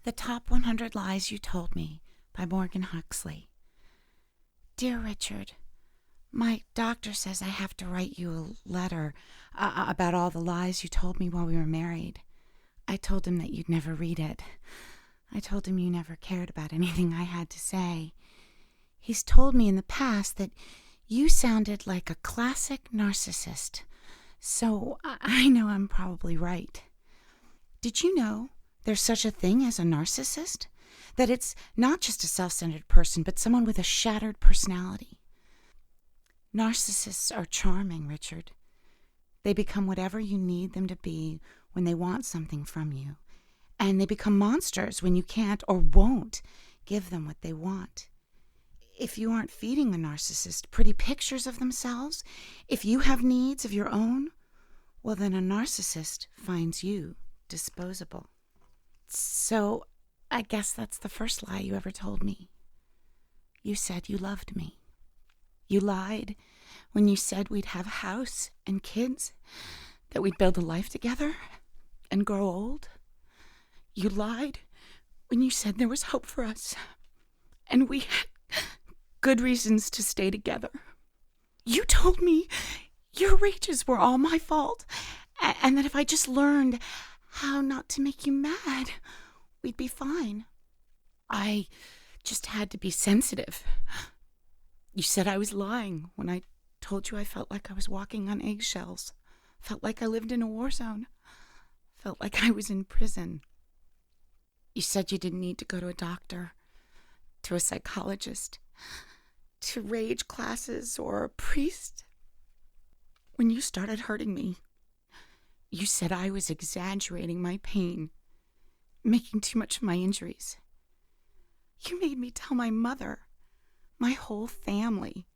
The Top 100 Lies You Told Me by Morgan Huxley. Dear Richard, my doctor says I have to write you a letter about all the lies you told me while we were married. I told him that you'd never read it. I told him you never cared about anything I had to say. He's told me in the past that you sounded like a classic narcissist, so I know I'm probably right. Did you know there's such a thing as a narcissist? That it's not just a self-centered person, but someone with a shattered personality. Narcissists are charming, Richard. They become whatever you need them to be when they want something from you. And they become monsters when you can't or won't give them what they want. If you aren't feeding the narcissist pretty pictures of themselves, if you have needs of your own, well, then a narcissist finds you disposable. So, I guess that's the first lie you ever told me. You said you loved me. You lied when you said we'd have a house and kids, that we'd build a life together and grow old. You lied when you said there was hope for us, and we had good reasons to stay together. You told me your rages were all my fault, and that if I just learned how not to make you mad, we'd be fine. I just had to be sensitive. You said I was lying when I told you I felt like I was walking on eggshells, felt like I lived in a war zone, felt like I was in prison. You said you didn't need to go to a doctor, to a psychologist, to rage classes, or a priest. When you started hurting me, you said I was exaggerating my pain, making too much of my injuries. You made me tell my mother, my whole family,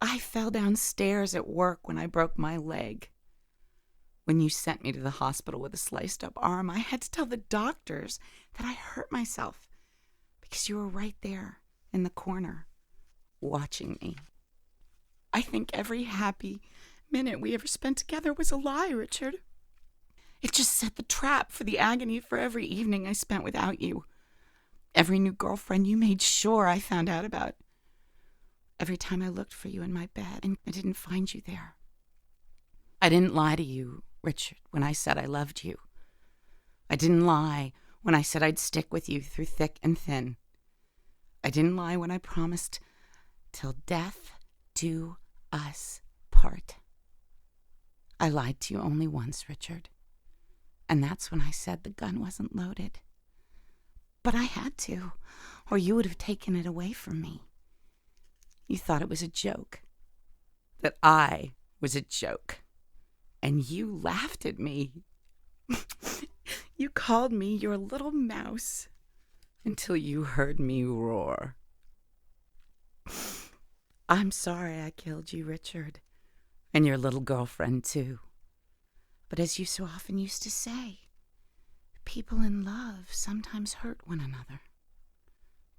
I fell downstairs at work when I broke my leg. When you sent me to the hospital with a sliced up arm, I had to tell the doctors that I hurt myself because you were right there in the corner, watching me. I think every happy minute we ever spent together was a lie, Richard. It just set the trap for the agony for every evening I spent without you. Every new girlfriend you made sure I found out about. Every time I looked for you in my bed and I didn't find you there. I didn't lie to you, Richard, when I said I loved you. I didn't lie when I said I'd stick with you through thick and thin. I didn't lie when I promised till death do us part. I lied to you only once, Richard. And that's when I said the gun wasn't loaded. But I had to, or you would have taken it away from me. You thought it was a joke. That I was a joke. And you laughed at me. You called me your little mouse until you heard me roar. I'm sorry I killed you, Richard, and your little girlfriend, too. But as you so often used to say, people in love sometimes hurt one another.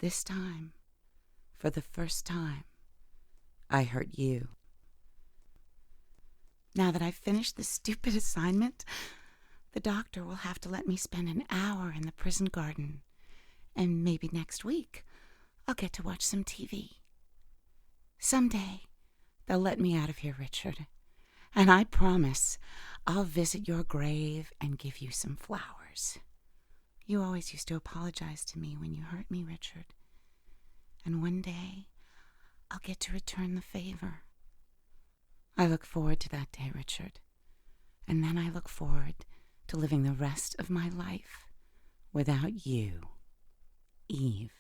This time, for the first time, I hurt you. Now that I've finished this stupid assignment, the doctor will have to let me spend an hour in the prison garden. And maybe next week, I'll get to watch some TV. Someday, they'll let me out of here, Richard. And I promise I'll visit your grave and give you some flowers. You always used to apologize to me when you hurt me, Richard. And one day, I'll get to return the favor. I look forward to that day, Richard. And then I look forward to living the rest of my life without you, Eve.